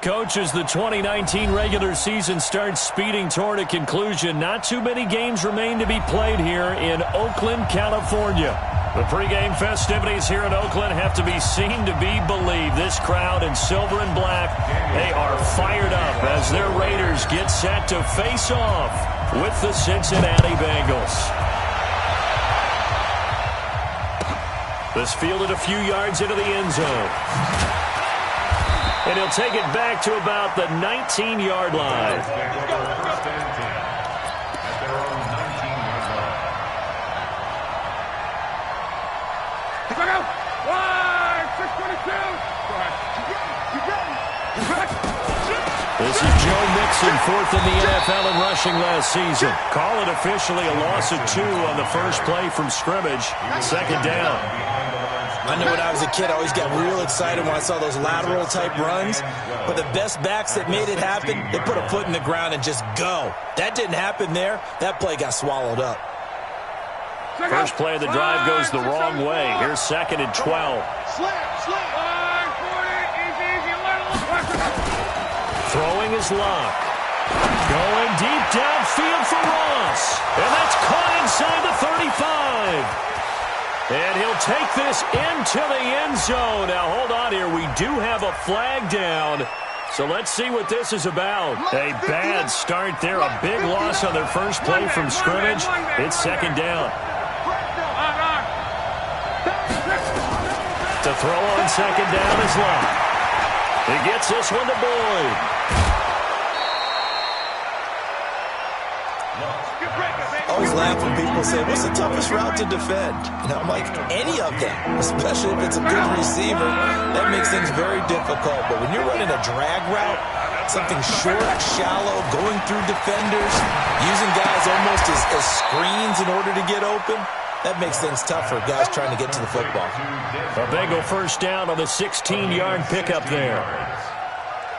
Coach, as the 2019 regular season starts speeding toward a conclusion, not too many games remain to be played here in Oakland, California. The pregame festivities here in Oakland have to be seen to be believed. This crowd in silver and black, they are fired up as their Raiders get set to face off with the Cincinnati Bengals. This fielded a few yards into the end zone. And he'll take it back to about the 19-yard line. This is Joe Mixon, fourth in the NFL in rushing last season. Call it officially a loss of 2 on the first play from scrimmage. Second down. I know when I was a kid, I always got real excited when I saw those lateral-type runs. But the best backs that made it happen, they put a foot in the ground and just go. That didn't happen there. That play got swallowed up. First play of the drive goes the wrong way. Here's second and 12. Throwing is Luck. Going deep downfield for Ross. And that's caught inside the 35. And he'll take this into the end zone. Now, hold on here. We do have a flag down. So let's see what this is about. A bad start there. A big loss on their first play from scrimmage. It's second down. To throw on second down is Luck. He gets this one to Boyd. I always laugh when people say, what's the toughest route to defend? And I'm like, any of them, especially if it's a good receiver. That makes things very difficult. But when you're running a drag route, something short, shallow, going through defenders, using guys almost as screens in order to get open, that makes things tough for guys trying to get to the football. A Bengal first down on the 16-yard pickup there.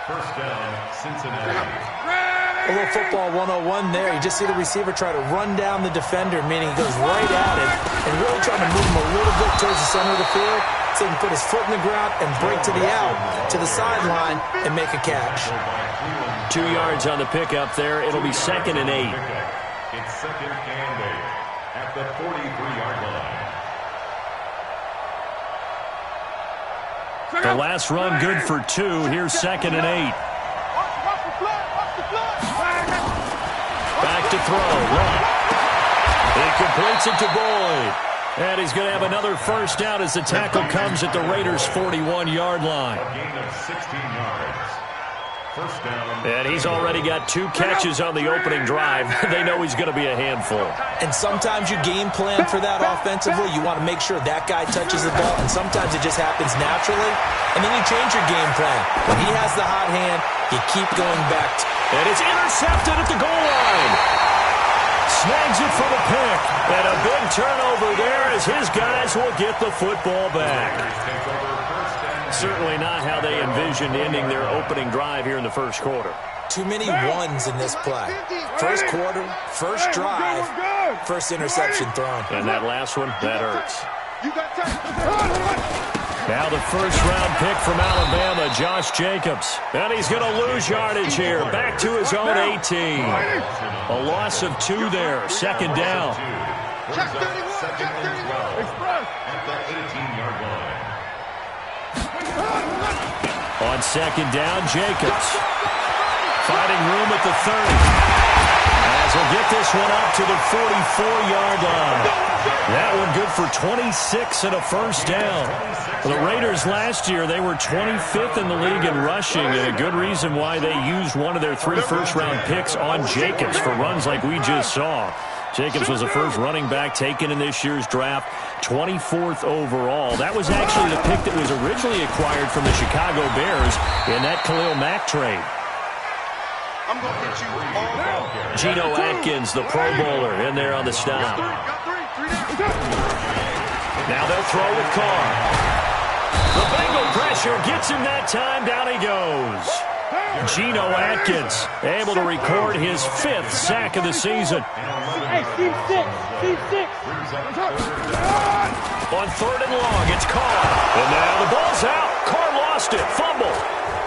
First down, Cincinnati. A little football 101 there. You just see the receiver try to run down the defender, meaning he goes right at it and really trying to move him a little bit towards the center of the field so he can put his foot in the ground and break to the out, to the sideline, and make a catch. 2 yards on the pickup there. It'll be second and 8. It's second and 8 at the 43-yard line. The last run good for 2. Here's second and 8. Back to throw. Luck. He completes it to Boyd. And he's going to have another first down as the tackle comes at the Raiders' 41-yard line. A gain of 16 yards. First down. And he's already got 2 catches on the opening drive. They know he's going to be a handful. And sometimes you game plan for that offensively. You want to make sure that guy touches the ball, and sometimes it just happens naturally. And then you change your game plan. When he has the hot hand, you keep going back. And it's intercepted at the goal line. Snags it for the pick. And a big turnover there as his guys will get the football back. Certainly not how they envisioned ending their opening drive here in the first quarter. Too many ones in this play. First quarter, first drive, first interception thrown. And that last one, that hurts. Now the first-round pick from Alabama, Josh Jacobs. And he's going to lose yardage here. Back to his own 18. A loss of 2 there. Second down. Second and 12 at the 18-yard line. On second down, Jacobs. Finding room at the 30. As he'll get this one up to the 44-yard line. That one good for 26 and a first down. The Raiders last year, they were 25th in the league in rushing, and a good reason why they used one of their 3 first-round picks on Jacobs for runs like we just saw. Jacobs was the first running back taken in this year's draft, 24th overall. That was actually the pick that was originally acquired from the Chicago Bears in that Khalil Mack trade. I'm going to get you all down. Geno Atkins, the Pro Bowler, in there on the stop. Now they'll throw with Carr. The Bengal pressure gets him that time. Down he goes. Geno Atkins able to record his 5th sack of the season. Hey, Steve 6. On third and long, it's Carr. And now the ball's out. Carr lost it. Fumble.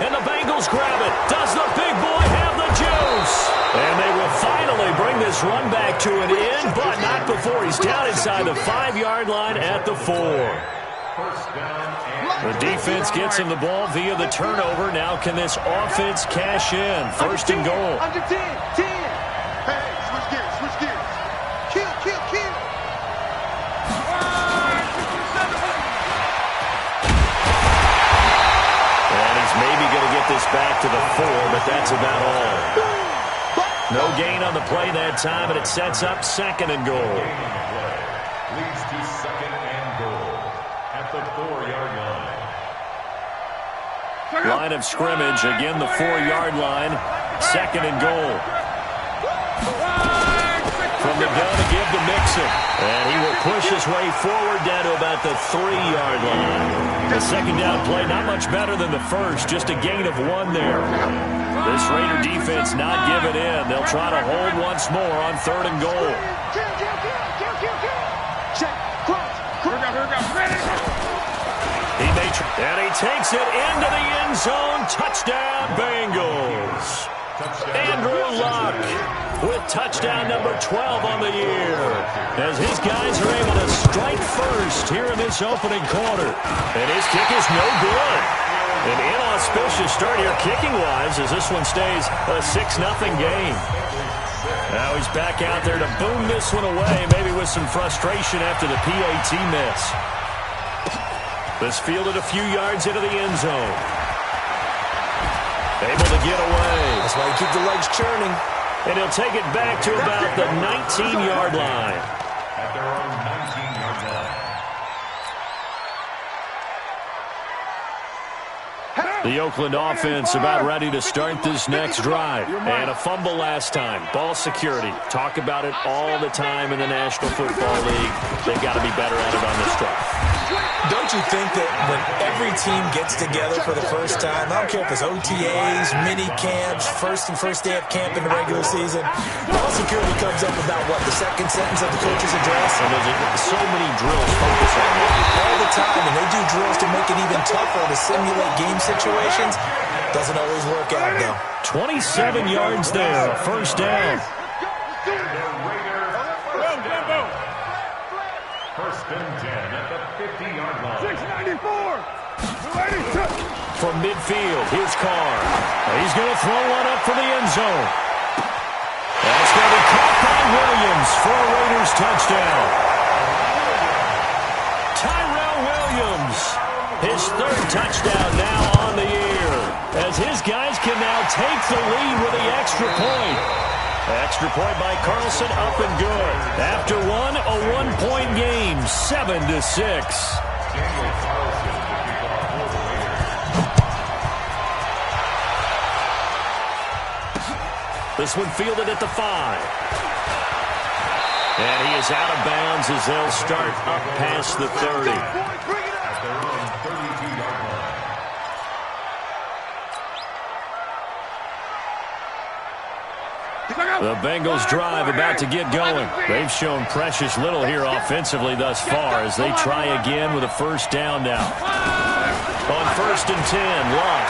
And the Bengals grab it. Does the big boy have the juice? And they will finally bring this run back to an end, but not before he's down inside the 5-yard line at the 4. The defense gets him the ball via the turnover. Now can this offense cash in? First and goal. Under 10. Hey, switch gears. Kill. And he's maybe going to get this back to the 4, but that's about all. No gain on the play that time, and it sets up second and goal. Leads to second and goal at the 4-yard line. Line of scrimmage, again the 4-yard line. Second and goal. From the gun to give to Mixon. And he will push his way forward down to about the 3-yard line. The second down play, not much better than the first, just a gain of 1 there. This Raider defense not giving in. They'll try to hold once more on third and goal. And he takes it into the end zone. Touchdown, Bengals. Andrew Luck with touchdown number 12 on the year, as his guys are able to strike first here in this opening quarter. And his kick is no good. An inauspicious start here kicking-wise, as this one stays a 6-0 game. Now he's back out there to boom this one away, maybe with some frustration after the PAT miss. This fielded a few yards into the end zone. Able to get away. That's why you keep the legs churning. And he'll take it back to about the 19-yard line. At their own 19-yard line. The Oakland offense about ready to start this next drive. And a fumble last time. Ball security. Talk about it all the time in the National Football League. They've got to be better at it on this drive. Don't you think that when every team gets together for the first time, I don't care if it's OTAs, mini camps, first day of camp in the regular season, ball security comes up about, what, the second sentence of the coach's address? And there's so many drills focus on that. All the time, and they do drills to make it even tougher to simulate game situations. Doesn't always work out, though. 27 yards there, a first down. First and 10 at the 50-yard line. 694. From midfield, here's Carr. He's going to throw one up for the end zone. That's going to be caught by Williams for a Raiders touchdown. Tyrell Williams, his third touchdown now on the year, as his guys can now take the lead with the extra point. Extra point by Carlson, up and good. After one, a one-point game, 7-6. This one fielded at the 5. And he is out of bounds as they'll start up past the 30. The Bengals drive about to get going. They've shown precious little here offensively thus far as they try again with a first down now. On first and 10, Luck.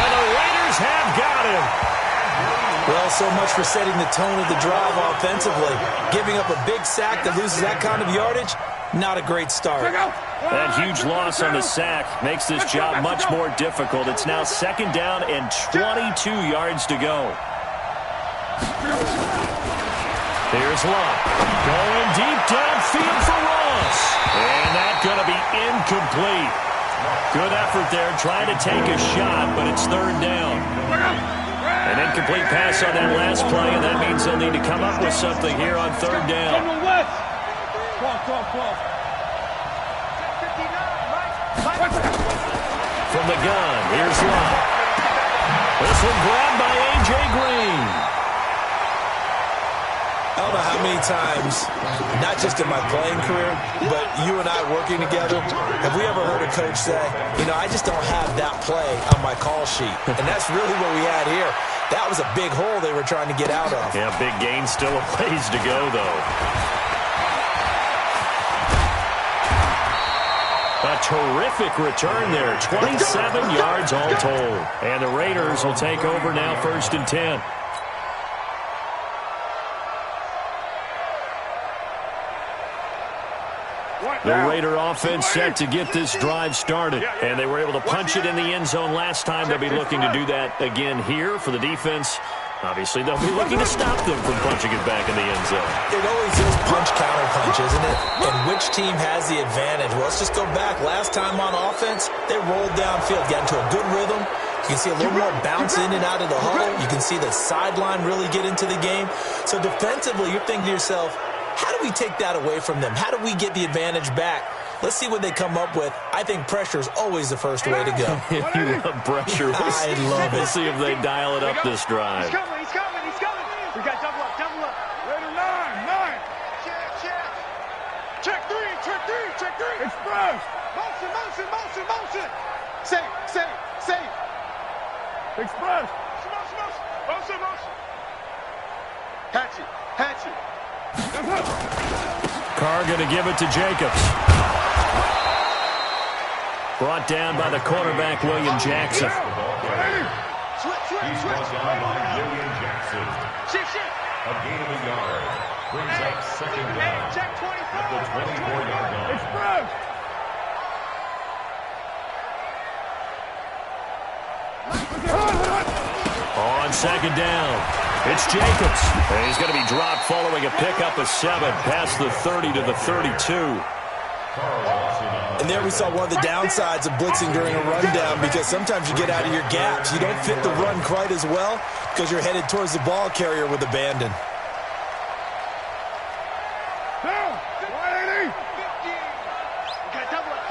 And the Raiders have got him. Well, so much for setting the tone of the drive offensively. Giving up a big sack that loses that kind of yardage, not a great start. That huge loss on the sack makes this job much more difficult. It's now second down and 22 yards to go. Here's Luck. Going deep downfield for Ross. And that's going to be incomplete. Good effort there trying to take a shot, but it's third down. An incomplete pass on that last play, and that means they'll need to come up with something here on third down. From the gun, here's Luck. This one grabbed by A.J. Green. I don't know how many times, not just in my playing career, but you and I working together, have we ever heard a coach say, you know, I just don't have that play on my call sheet. And that's really what we had here. That was a big hole they were trying to get out of. Yeah, big gain, still a ways to go, though. A terrific return there. 27 yards all told. And the Raiders will take over now, 1st and 10. The Raider offense set to get this drive started. And they were able to punch it in the end zone last time. They'll be looking to do that again here for the defense. Obviously, they'll be looking to stop them from punching it back in the end zone. It always is punch-counter-punch, isn't it? And which team has the advantage? Well, let's just go back. Last time on offense, they rolled downfield, got into a good rhythm. You can see a little more bounce in and out of the huddle. You can see the sideline really get into the game. So defensively, you're thinking to yourself, how do we take that away from them? How do we get the advantage back? Let's see what they come up with. I think pressure is always the first way to go. You love pressure. I love it. We'll see if they dial it up this drive. He's coming, he's coming, he's coming. We got double up, double up. Raider 9. Check. Check 3. Express. Motion. Safe. Express. Motion. Hatchet. Carr going to give it to Jacobs. Brought down by the cornerback, William Jackson. He's brought down by William Jackson. A gain of a yard. Brings up 2nd down at the 24-yard line. Express. On 2nd down, it's Jacobs. And he's going to be dropped following a pickup of 7 past the 30 to the 32. And there we saw one of the downsides of blitzing during a rundown, because sometimes you get out of your gaps. You don't fit the run quite as well because you're headed towards the ball carrier with abandon. Down. 180. Okay, double up.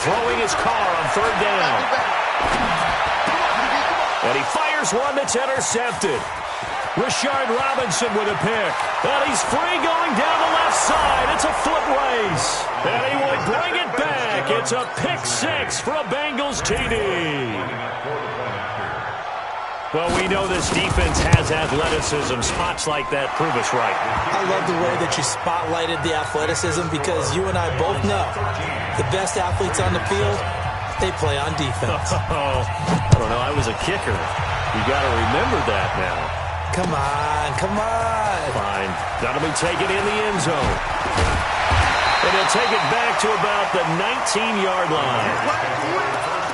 Throwing his car on 3rd down. And he fires one that's intercepted. Rashard Robinson with a pick. And he's free going down the left side. It's a foot race. And he will bring it back. It's a pick 6 for a Bengals TD. Well, we know this defense has athleticism. Spots like that prove us right. I love the way that you spotlighted the athleticism, because you and I both know the best athletes on the field, they play on defense. Oh, I don't know. I was a kicker. You got to remember that now. Come on. Fine. That'll be taken in the end zone. And he'll take it back to about the 19-yard line.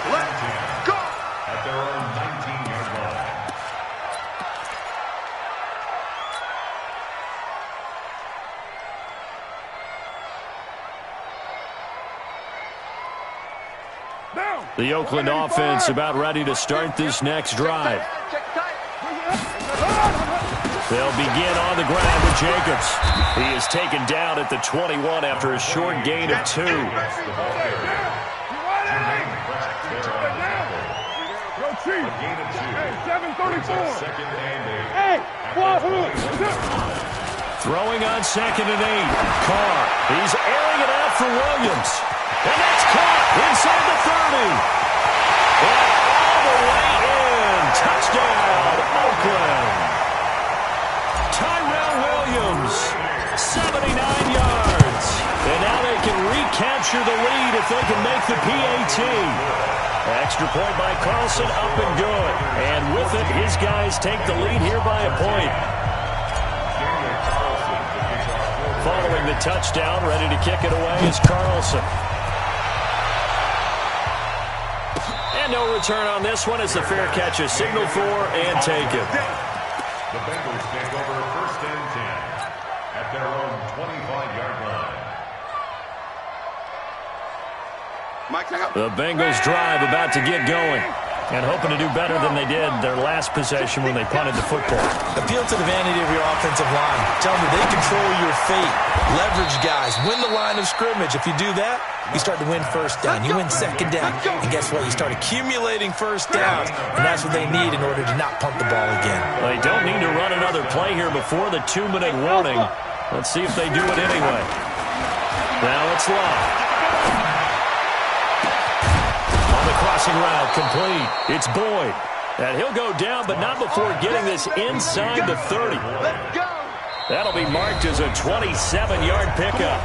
Let's go. At their own 19-yard line. Down. The Oakland offense about ready to start this next drive. They'll begin on the ground with Jacobs. He is taken down at the 21 after a short gain of 2. Go Chief. Hey, 734. Hey, Wahoo! Throwing on 2nd and 8. Carr. He's airing it out for Williams. And that's caught inside the 30. And all the way in. Touchdown, Oakland. Tyrell Williams, 79 yards. And now they can recapture the lead if they can make the PAT. Extra point by Carlson, up and good. And with it, his guys take the lead here by a point. Following the touchdown, ready to kick it away is Carlson. And no return on this one as the fair catch is signaled for and taken. The Bengals take over 1st and 10 at their own 25-yard line. The Bengals drive about to get going, and hoping to do better than they did their last possession when they punted the football. Appeal to the vanity of your offensive line. Tell them they control your fate. Leverage guys. Win the line of scrimmage. If you do that, you start to win 1st down. You win 2nd down. And guess what? You start accumulating 1st downs, and that's what they need in order to not punt the ball again. They don't need to run another play here before the 2-minute warning. Let's see if they do it anyway. Now it's Love. On the crossing route, complete. It's Boyd. And he'll go down, but not before getting this inside the 30. Let's go. That'll be marked as a 27-yard pickup.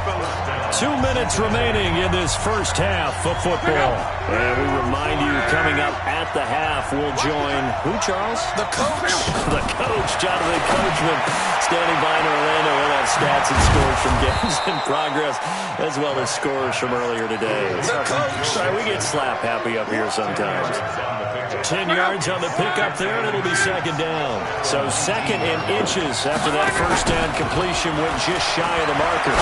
2 minutes remaining in this first half of football. And we remind you, coming up at the half, we'll join who, Charles? The coach. The coach, Jonathan Coachman, standing by in Orlando. We'll have stats and scores from games in progress, as well as scores from earlier today. The coach. Sorry, we get slap happy up here sometimes. 10 yards on the pickup there, and it'll be second down. So second in inches after that first down completion went just shy of the marker.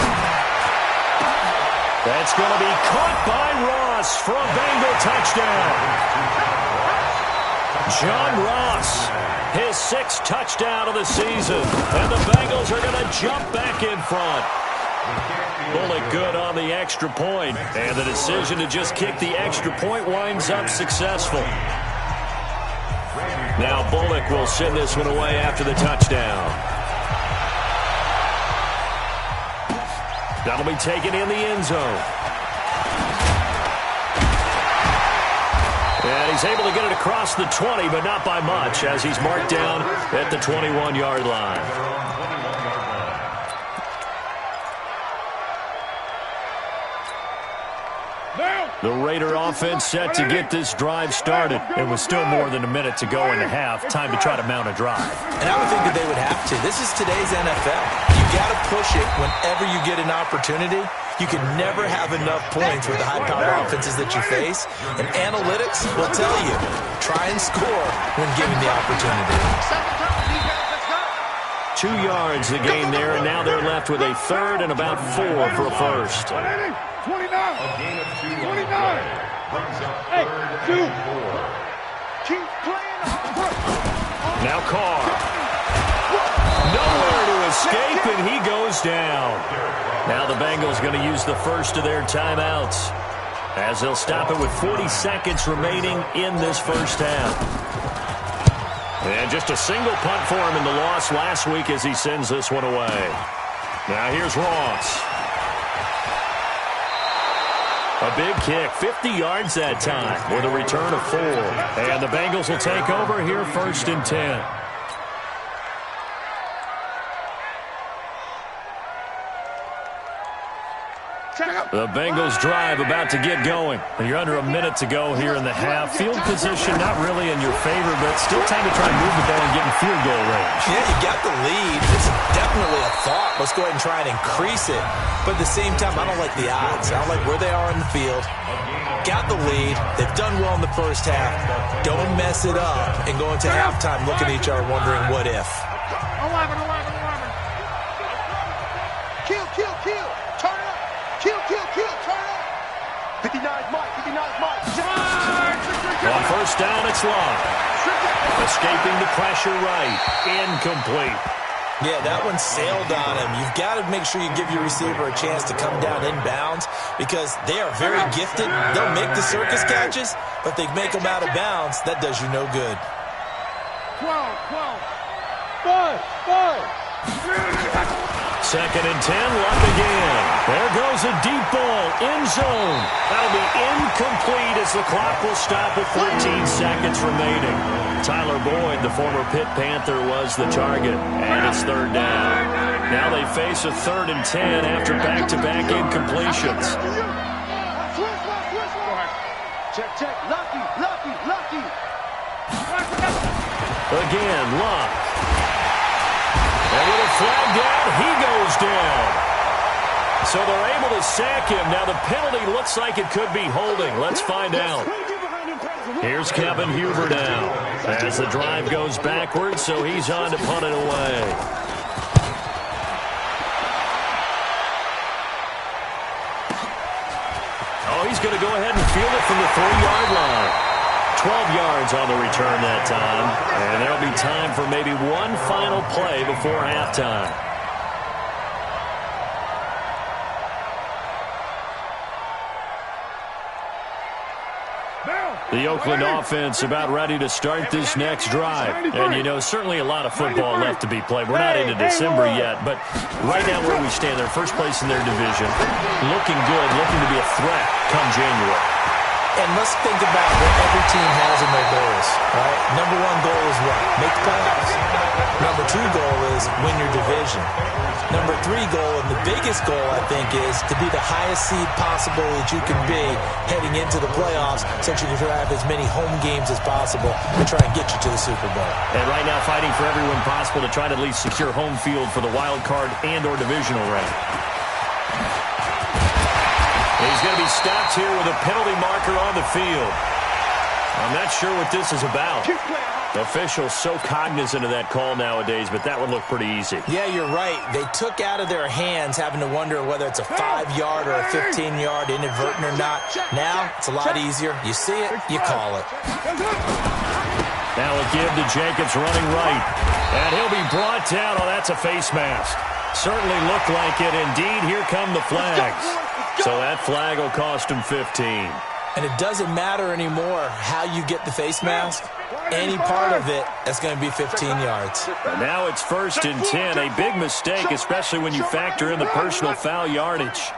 That's going to be caught by Ross for a Bengal touchdown. John Ross, his 6th touchdown of the season. And the Bengals are going to jump back in front. Bullock good on the extra point. And the decision to just kick the extra point winds up successful. Now Bullock will send this one away after the touchdown. That'll be taken in the end zone. And he's able to get it across the 20, but not by much, as he's marked down at the 21-yard line. The Raider offense set to get this drive started. It was still more than a minute to go in the half. Time to try to mount a drive. And I would think that they would have to. This is today's NFL. You got to push it whenever you get an opportunity. You can never have enough points with the high-powered offenses that you face. And analytics will tell you, try and score when given the opportunity. 2 yards the gain there, and now they're left with a third and about 4 for a first. 29. A gain of 2 on the play. Brings up third and 4. Keep playing. Now Carr. Nowhere to escape, and he goes down. Now the Bengals going to use the first of their timeouts, as they'll stop it with 40 seconds remaining in this first half. And just a single punt for him in the loss last week as he sends this one away. Now here's Ross. A big kick, 50 yards that time with a return of 4. And the Bengals will take over here first and 10. The Bengals drive about to get going. You're under a minute to go here in the half. Field position not really in your favor, but still time to try and move the ball and get in field goal range. Yeah, you got the lead. It's definitely a thought. Let's go ahead and try and increase it. But at the same time, I don't like the odds. I don't like where they are in the field. Got the lead. They've done well in the first half. Don't mess it up and go into halftime looking at each other wondering what if. 11. Kill. Turn it up. Kill. Turn it up. 59's Mike. On first down, it's Long. Escaping the pressure right. Incomplete. Yeah, that one sailed on him. You've got to make sure you give your receiver a chance to come down inbounds because they are very gifted. They'll make the circus catches, but they make them out of bounds. That does you no good. 12. 5. Second and 10, Luck again. There goes a deep ball, end zone. That'll be incomplete as the clock will stop with 14 seconds remaining. Tyler Boyd, the former Pitt Panther, was the target, and it's third down. Now they face a 3rd and 10 after back-to-back incompletions. Check. Lucky. Again, Luck. And with a flag down, he goes down. So they're able to sack him. Now the penalty looks like it could be holding. Let's find out. Here's Kevin Huber now as the drive goes backwards, so he's on to punt it away. Oh, he's going to go ahead and field it from the 3-yard line. 12 yards on the return that time. And there'll be time for maybe one final play before halftime. The Oakland offense about ready to start this next drive. And, you know, certainly a lot of football left to be played. We're not into December yet, but right now where we stand, they're first place in their division. Looking good, looking to be a threat come January. And let's think about what every team has in their goals, right? Number one goal is what? Make the playoffs. Number two goal is win your division. Number three goal, and the biggest goal, I think, is to be the highest seed possible that you can be heading into the playoffs so that you can have as many home games as possible and try and get you to the Super Bowl. And right now fighting for every win possible to try to at least secure home field for the wild card and or divisional round. He's going to be stopped here with a penalty marker on the field. I'm not sure what this is about. Officials so cognizant of that call nowadays, but that would look pretty easy. Yeah, you're right. They took out of their hands having to wonder whether it's a 5-yard or a 15-yard inadvertent or not. Now, it's a lot easier. You see it, you call it. Now a give to Jacobs running right. And he'll be brought down. Oh, that's a face mask. Certainly looked like it. Indeed, here come the flags. So that flag will cost him 15. And it doesn't matter anymore how you get the face mask. Any part of it, that's going to be 15 yards. Now it's 1st and 10. A big mistake, especially when you factor in the personal foul yardage.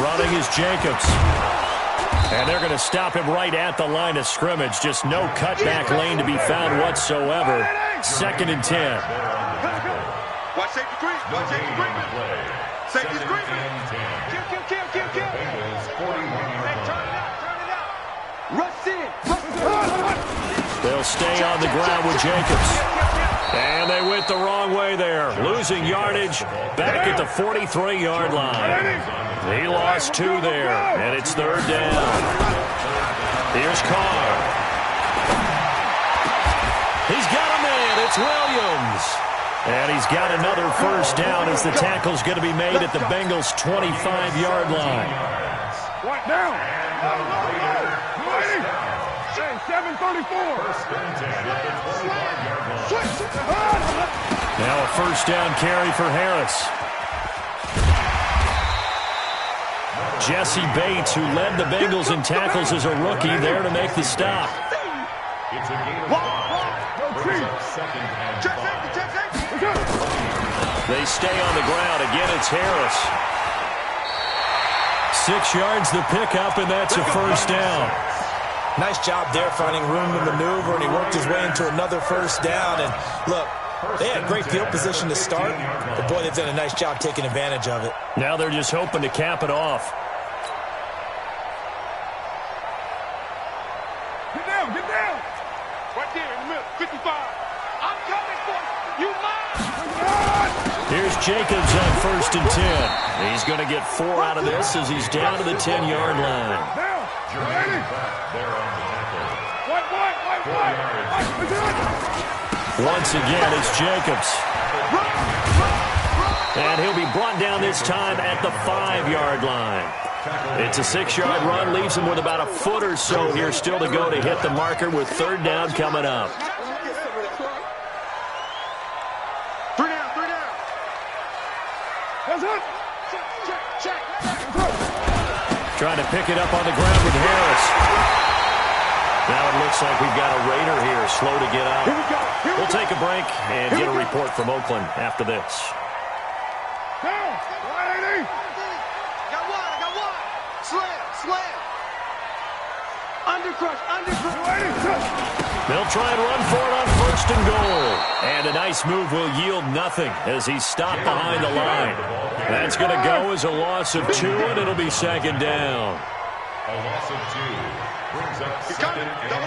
Running is Jacobs. And they're going to stop him right at the line of scrimmage. Just no cutback lane to be found whatsoever. 2nd and 10. Watch safety screen. Watch safety screen. Safety screen. Kill. Hey, turn it out. Rush in. They'll stay on the ground with Jacobs. And they went the wrong way there. Losing yardage back at the 43-yard line. He lost 2 there, and it's 3rd down. Here's Carr. He's got a man. It's Williams. And he's got another 1st down as the tackle's going to be made at the Bengals' 25-yard line. What down? 734. Now a 1st down carry for Harris. Jesse Bates, who led the Bengals in tackles as a rookie, there to make the stop. It's a gain of 5. Brings up 2nd and 5. They stay on the ground. Again, it's Harris. 6 yards the pickup, and that's a 1st down. Nice job there finding room to maneuver, and he worked his way into another 1st down. And look, they had great field position to start, but boy, they've done a nice job taking advantage of it. Now they're just hoping to cap it off. Get down. Right there in the middle. 55. I'm coming for you. You mine. Here's Jacobs on 1st and 10. He's going to get 4 out of this as he's down to the 10-yard line. Once again, it's Jacobs. And he'll be brought down this time at the 5-yard line. It's a 6-yard run, leaves him with about a foot or so here still to go to hit the marker with 3rd down coming up. 3 down. That's it. Check. Trying to pick it up on the ground with Harris. Now it looks like we've got a Raider here, slow to get out. We'll take a break and get a report from Oakland after this. Down. 180. I got one. Slam. Undercrush. They'll try and run for it on 1st and goal. And a nice move will yield nothing as he's stopped behind the line. That's going to go as a loss of 2, and it'll be 2nd down. A loss of 2 brings up 2nd and goal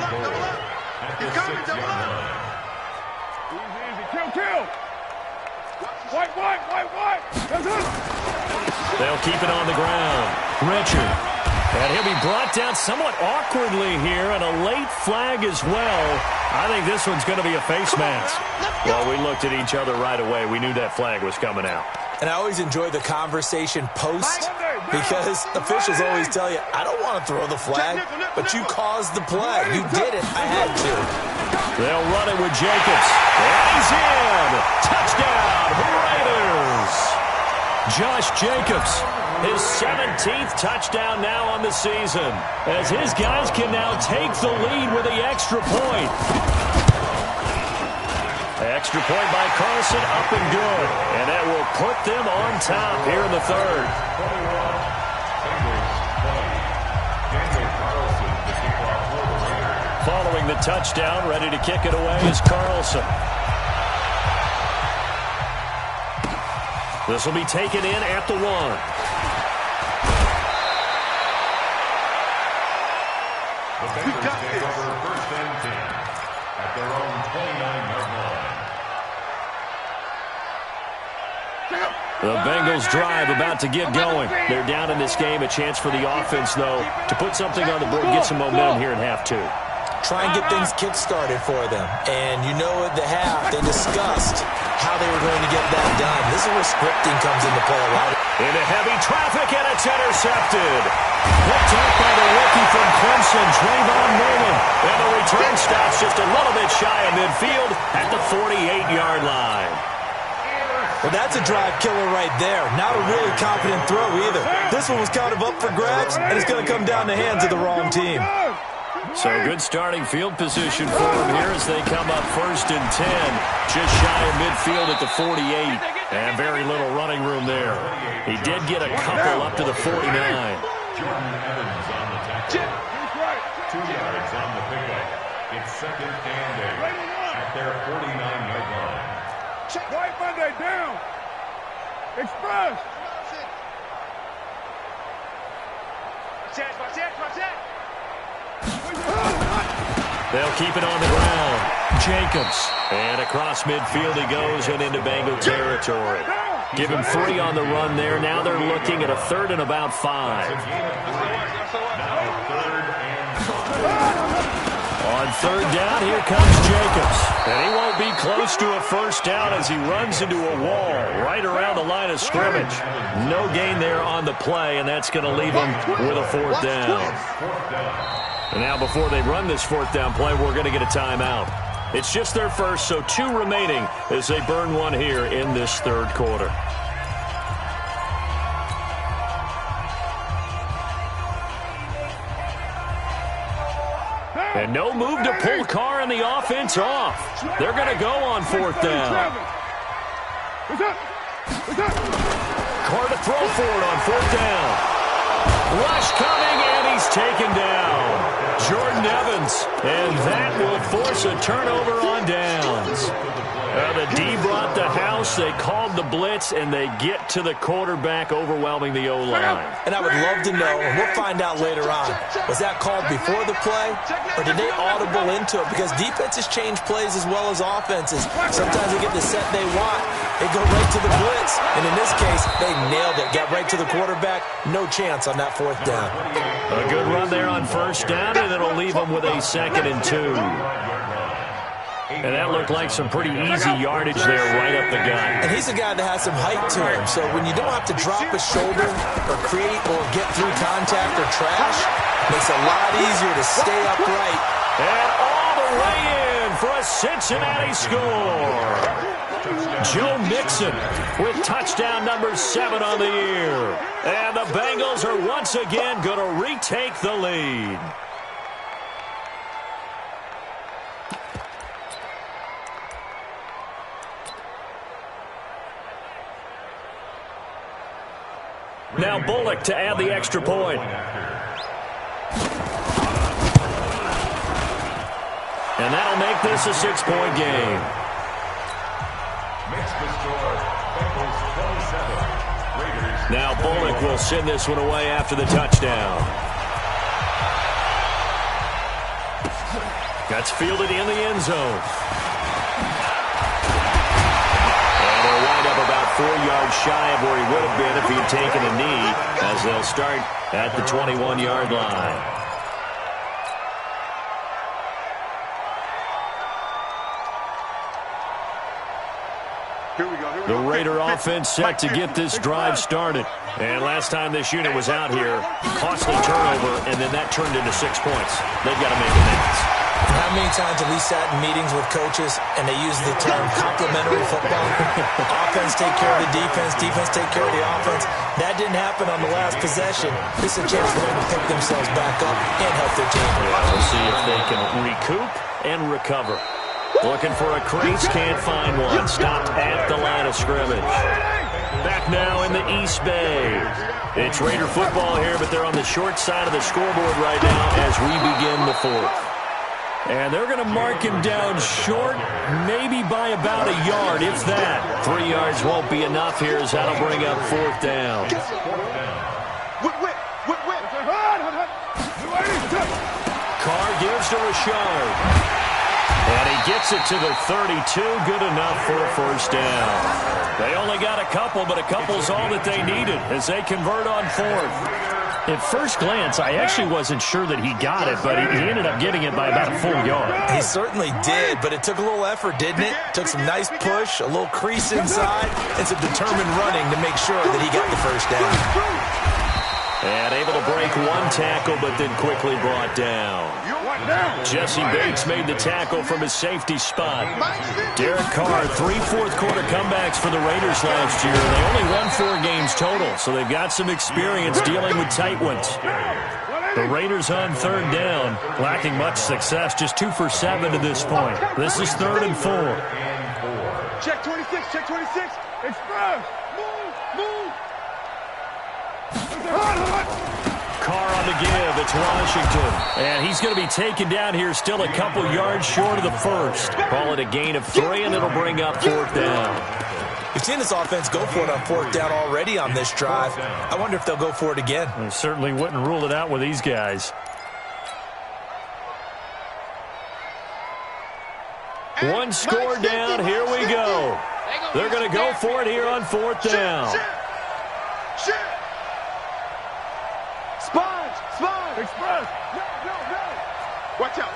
at the 6-yard line. Easy. Kill. White. That's it. They'll keep it on the ground. Richard. And he'll be brought down somewhat awkwardly here, and a late flag as well. I think this one's going to be a face mask. Well, we looked at each other right away. We knew that flag was coming out. And I always enjoy the conversation post because officials always tell you, I don't want to throw the flag, but you caused the play. You did it. I had to. They'll run it with Jacobs. And he's in. Touchdown, Raiders. Josh Jacobs, his 17th touchdown now on the season, as his guys can now take the lead with the extra point. Extra point by Carson, up and good. And that will put them on top here in the 3rd. Following the touchdown, ready to kick it away is Carlson. This will be taken in at the 1. The Bengals take over 1st and 10 at their own 29-yard line. The Bengals drive about to get going. They're down in this game. A chance for the offense, though, to put something on the board, get some momentum here in half 2. Try and get things kick-started for them. And you know at the half, they discussed how they were going to get that done. This is where scripting comes into play a lot. Into heavy traffic, and it's intercepted. Picked up by the rookie from Clemson, Trayvon Mullen. And the return stops just a little bit shy of midfield at the 48-yard line. Well, that's a drive killer right there. Not a really confident throw either. This one was kind of up for grabs, and it's going to come down the hands of the wrong team. So good starting field position for them here as they come up 1st and 10. Just shy of midfield at the 48. And very little running room there. He did get a couple up to the 49. Jordan Evans on the tackle. 2 yards on the pickup. It's 2nd and 8 at their 49-yard line. White Monday down. Express. They'll keep it on the ground. Jacobs. And across midfield he goes and into Bengal territory. Give him 3 on the run there. Now they're looking at a 3rd and about 5. Now 3rd and 5. On 3rd down, here comes Jacobs. And he won't be close to a 1st down as he runs into a wall right around the line of scrimmage. No gain there on the play, and that's going to leave him with a 4th down. And now before they run this 4th down play, we're going to get a timeout. It's just their first, so 2 remaining as they burn one here in this 3rd quarter. And no move to pull Carr and the offense off. They're going to go on 4th down. Carr to throw for it on 4th down. Rush coming, and he's taken down. Jordan Evans, and that will force a turnover on downs. The D brought the house, they called the blitz, and they get to the quarterback, overwhelming the O-line. And I would love to know, and we'll find out later on, was that called before the play, or did they audible into it? Because defenses change plays as well as offenses. Sometimes they get the set they want, they go right to the blitz, and in this case, they nailed it, got right to the quarterback, no chance on that 4th down. A good run there on 1st down, and it'll leave them with a 2nd and 2. And that looked like some pretty easy yardage there right up the gut. And he's a guy that has some height to him, so when you don't have to drop a shoulder or create or get through contact or trash, it makes it a lot easier to stay upright. And all the way in for a Cincinnati score. Joe Mixon with touchdown number 7 on the year. And the Bengals are once again going to retake the lead. Now Bullock to add the extra point. And that'll make this a 6-point game. Makes the score Bengals 27. Raiders. Now Bullock will send this one away after the touchdown. That's fielded in the end zone. And they'll wind up about 4 yards shy of where he would have been if he had taken a knee, as they'll start at the 21-yard line. The Raider offense set to get this drive started. And last time this unit was out here, costly turnover, and then that turned into 6 points. They've got to make amends. How many times have we sat in meetings with coaches and they use the term complementary football? Offense take care of the defense, defense take care of the offense. That didn't happen on the last possession. This is a chance for them to pick themselves back up and help their team. We'll see if they can recoup and recover. Looking for a crease, can't find one. Stopped at the line of scrimmage. Back now in the East Bay. It's Raider football here, but they're on the short side of the scoreboard right now as we begin the 4th. And they're going to mark him down short, maybe by about a yard, if that. 3 yards won't be enough here, as that'll bring up 4th down. Carr gives to Richard. And he gets it to the 32. Good enough for a 1st down. They only got a couple, but a couple's all that they needed as they convert on 4th. At first glance, I actually wasn't sure that he got it, but he ended up getting it by about a full yard. He certainly did, but it took a little effort, didn't it? Took some nice push, a little crease inside, and some determined running to make sure that he got the 1st down. And able to break 1 tackle, but then quickly brought down. Jesse Bates made the tackle from his safety spot. Derek Carr, 3 fourth-quarter comebacks for the Raiders last year. They only won 4 games total, so they've got some experience dealing with tight ones. The Raiders on 3rd down, lacking much success, just 2 for 7 to this point. This is 3rd and 4. Check 26, check 26. Express. Move. Carr on the give. It's Washington. And he's going to be taken down here, still a couple yards short of the 1st. Call it a gain of 3, and it'll bring up 4th down. We've seen this offense go for it on 4th down already on this drive. I wonder if they'll go for it again. I certainly wouldn't rule it out with these guys. One score down. Here we go. They're going to go for it here on 4th down. Sponge. Express. No. Watch out.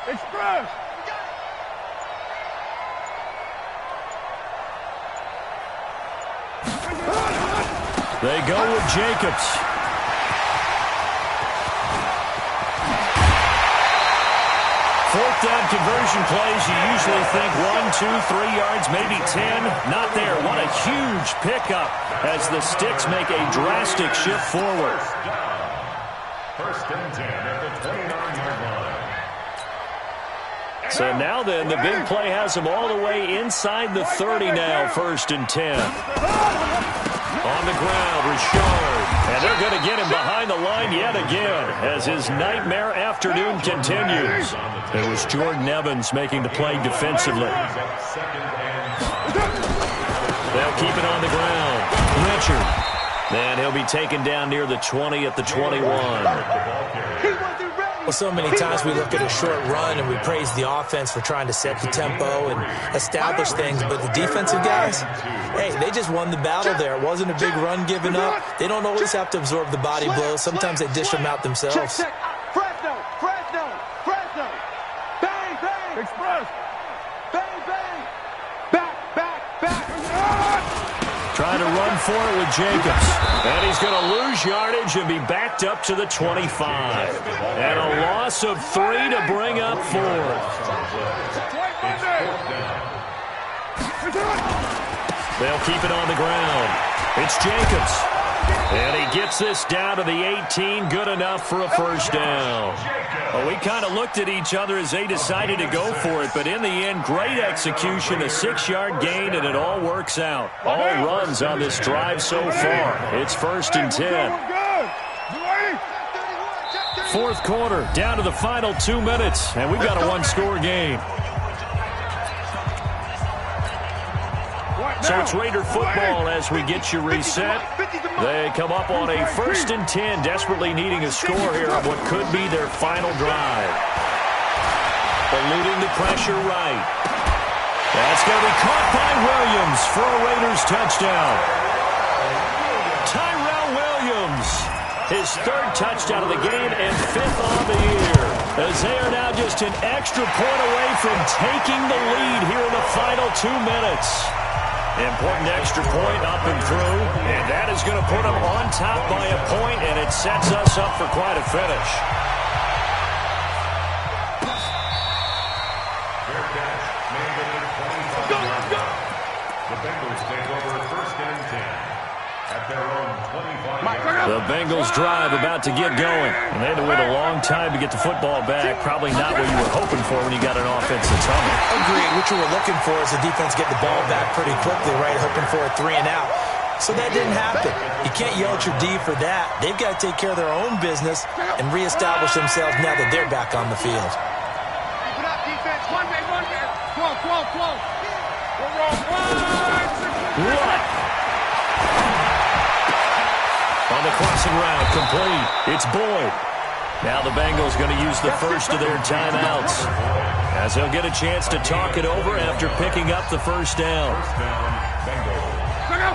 Express. They go with Jacobs. Fourth down conversion plays, you usually think 1, 2, 3 yards, maybe 10. Not there. What a huge pickup as the Sticks make a drastic shift forward. 1st and 10 at the 29-yard line. So now then, the big play has them all the way inside the 30 now, 1st and 10. On the ground, Richard. And they're going to get him behind the line yet again as his nightmare afternoon continues. It was Jordan Evans making the play defensively. They'll keep it on the ground. Richard. And he'll be taken down near the 20 at the 21. Well, so many times we look at a short run and we praise the offense for trying to set the tempo and establish things, but the defensive guys, hey, they just won the battle there. It wasn't a big run given up. They don't always have to absorb the body blows. Sometimes they dish them out themselves. Fresno. Bang. Express. Bang. Back. Trying to run for it with Jacobs. And he's going to lose yardage and be backed up to the 25. And a loss of 3 to bring up 4th. They'll keep it on the ground. It's Jacobs. And he gets this down to the 18. Good enough for a 1st down. Well, we kind of looked at each other as they decided to go for it, but in the end, great execution, a 6-yard gain, and it all works out. All runs on this drive so far. It's 1st and 10. 4th quarter, down to the final 2 minutes, and we've got a 1-score game. So it's Raider football as we get you reset. They come up on a 1st and 10, desperately needing a score here on what could be their final drive. Eluding the pressure right. That's going to be caught by Williams for a Raiders touchdown. Tyrell Williams, his 3rd touchdown of the game and 5th on the year. As they are now just an extra point away from taking the lead here in the final 2 minutes. Important extra point up and through, and that is going to put them on top by a point, and it sets us up for quite a finish. Fair catch made at the 25-yard line. The Bengals take over 1st and 10 at their own 25-yard line. The Bengals drive about to get going, and they had to wait a long time to get the football back. Probably not what you were hoping for when you got an offense that's humming. Agreed. What you were looking for is the defense get the ball back pretty quickly, right? Hoping for a 3 and out. So that didn't happen. You can't yell at your D for that. They've got to take care of their own business and reestablish themselves now that they're back on the field. Keep it up, defense. One man. Flow. What? On the crossing route, complete. It's Boyd. Now the Bengals going to use the first of their timeouts, as they'll get a chance to talk it over after picking up the first down.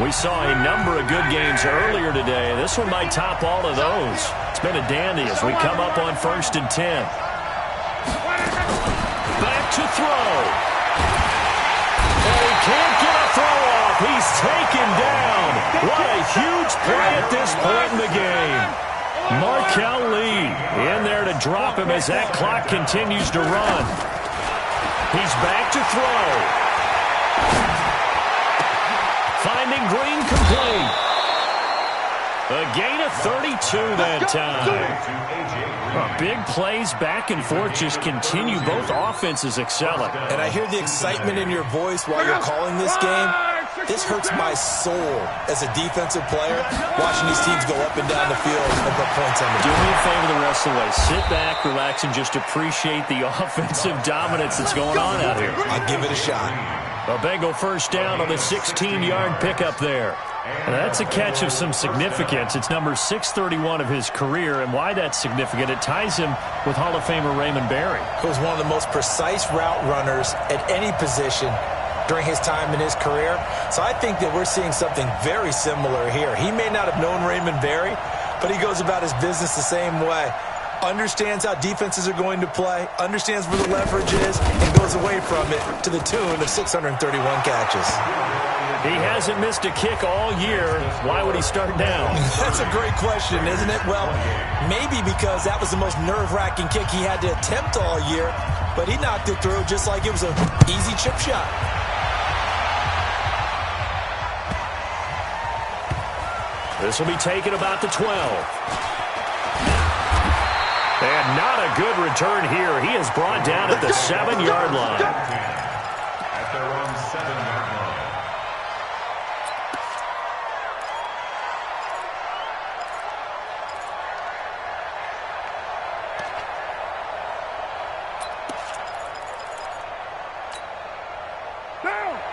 We saw a number of good games earlier today. This one might top all of those. It's been a dandy as we come up on 1st and 10. Back to throw. And he can't get a throw off. He's taken down. What a huge play at this point in the game. Markel Lee in there to drop him as that clock continues to run. He's back to throw. Finding Green complete. A gain of 32 that time. Big plays back and forth just continue. Both offenses excelling. And I hear the excitement in your voice while you're calling this game. This hurts my soul as a defensive player, watching these teams go up and down the field and put points on the board. Do me a favor the rest of the way. Sit back, relax, and just appreciate the offensive dominance that's going on out here. I'll give it a shot. A Bengal first down on the 16-yard pickup there. And that's a catch of some significance. It's number 631 of his career, and why that's significant, it ties him with Hall of Famer Raymond Berry. He was one of the most precise route runners at any position during his time in his career. So I think that we're seeing something very similar here. He may not have known Raymond Berry, but he goes about his business the same way. Understands how defenses are going to play, understands where the leverage is, and goes away from it to the tune of 631 catches. He hasn't missed a kick all year. Why would he start now? That's a great question, isn't it? Well, maybe because that was the most nerve-wracking kick he had to attempt all year, but he knocked it through just like it was an easy chip shot. This will be taken about the 12. And not a good return here. He is brought down at the 7-yard line. At their own 7-yard line.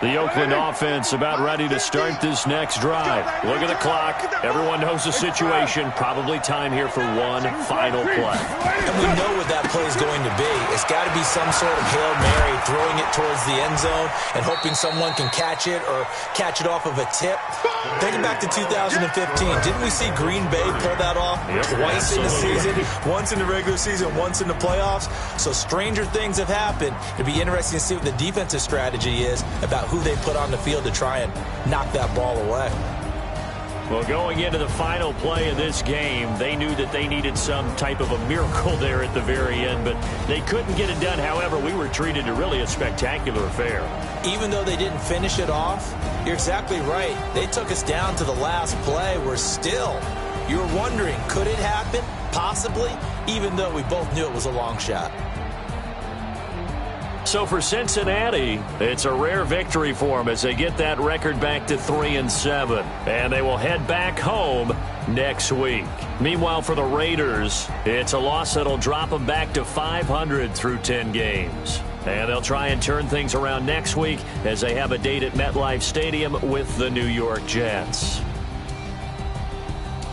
The Oakland offense about ready to start this next drive. Look at the clock. Everyone knows the situation. Probably time here for one final play. And we know what that play is going to be. It's got to be some sort of Hail Mary, throwing it towards the end zone and hoping someone can catch it or catch it off of a tip. Thinking back to 2015, didn't we see Green Bay pull that off twice in the season? Once in the regular season, once in the playoffs. So stranger things have happened. It'll be interesting to see what the defensive strategy is about who they put on the field to try and knock that ball away. Well, going into the final play of this game, they knew that they needed some type of a miracle there at the very end, but they couldn't get it done. However, we were treated to really a spectacular affair. Even though they didn't finish it off, you're exactly right. They took us down to the last play. We're still, you're wondering, could it happen? Possibly, even though we both knew it was a long shot. So for Cincinnati, it's a rare victory for them as they get that record back to 3-7. And they will head back home next week. Meanwhile, for the Raiders, it's a loss that'll drop them back to 500 through 10 games. And they'll try and turn things around next week as they have a date at MetLife Stadium with the New York Jets.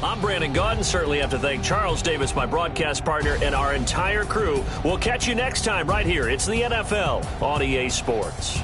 I'm Brandon Gaudin. Certainly have to thank Charles Davis, my broadcast partner, and our entire crew. We'll catch you next time right here. It's the NFL on EA Sports.